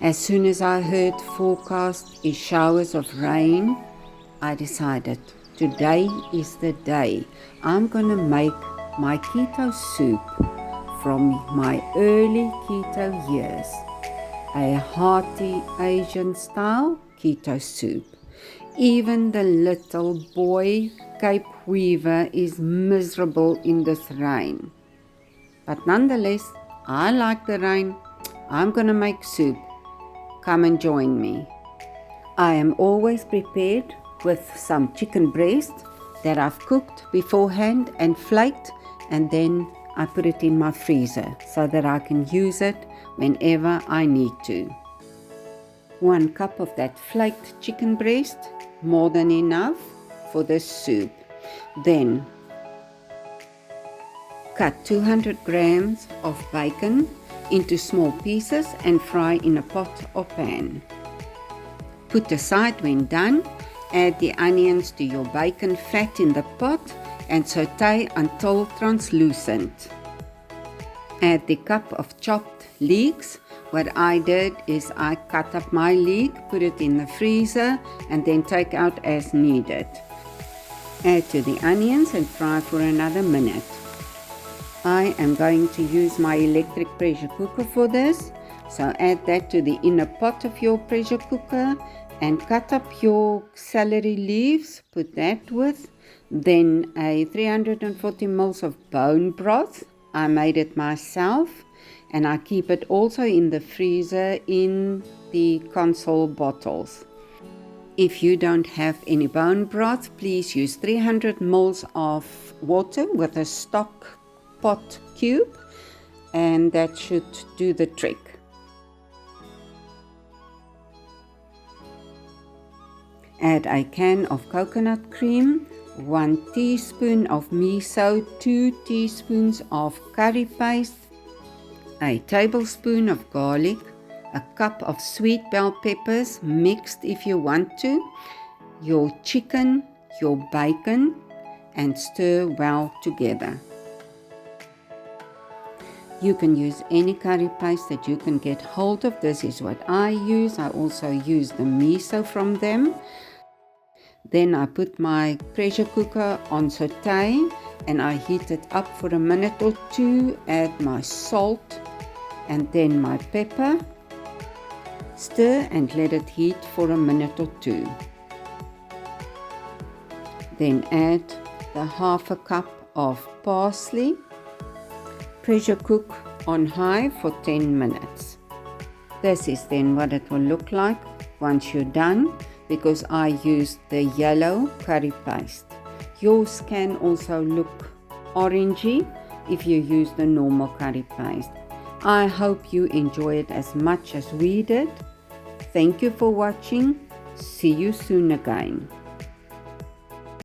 As soon as I heard forecast is showers of rain, I decided today is the day. I'm gonna make my keto soup from my early keto years. A hearty Asian-style keto soup. Even the little boy Cape Weaver is miserable in this rain. But nonetheless, I like the rain. I'm gonna make soup. Come and join me. I am always prepared with some chicken breast that I've cooked beforehand and flaked, and then I put it in my freezer so that I can use it whenever I need to. 1 cup of that flaked chicken breast, more than enough for this soup. Then cut 200 grams of bacon into small pieces and fry in a pot or pan. Put aside when done. Add the onions to your bacon fat in the pot and saute until translucent. Add the cup of chopped leeks. What I did is I cut up my leek, put it in the freezer, and then take out as needed. Add to the onions and fry for another minute. I am going to use my electric pressure cooker for this, so add that to the inner pot of your pressure cooker and cut up your celery leaves, put that with, then a 340 ml of bone broth. I made it myself, and I keep it also in the freezer in the console bottles. If you don't have any bone broth, please use 300 ml of water with a stock pot cube, and that should do the trick. Add a can of coconut cream, 1 teaspoon of miso, 2 teaspoons of curry paste, a tablespoon of garlic, a cup of sweet bell peppers mixed if you want to, your chicken, your bacon, and stir well together. You can use any curry paste that you can get hold of. This is what I use. I also use the miso from them. Then I put my pressure cooker on saute and I heat it up for a minute or 2. Add my salt and then my pepper. Stir and let it heat for a minute or 2. Then add the 1/2 cup of parsley. Pressure cook on high for 10 minutes. This is then what it will look like once you're done, because I used the yellow curry paste. Yours can also look orangey if you use the normal curry paste. I hope you enjoy it as much as we did. Thank you for watching. See you soon again.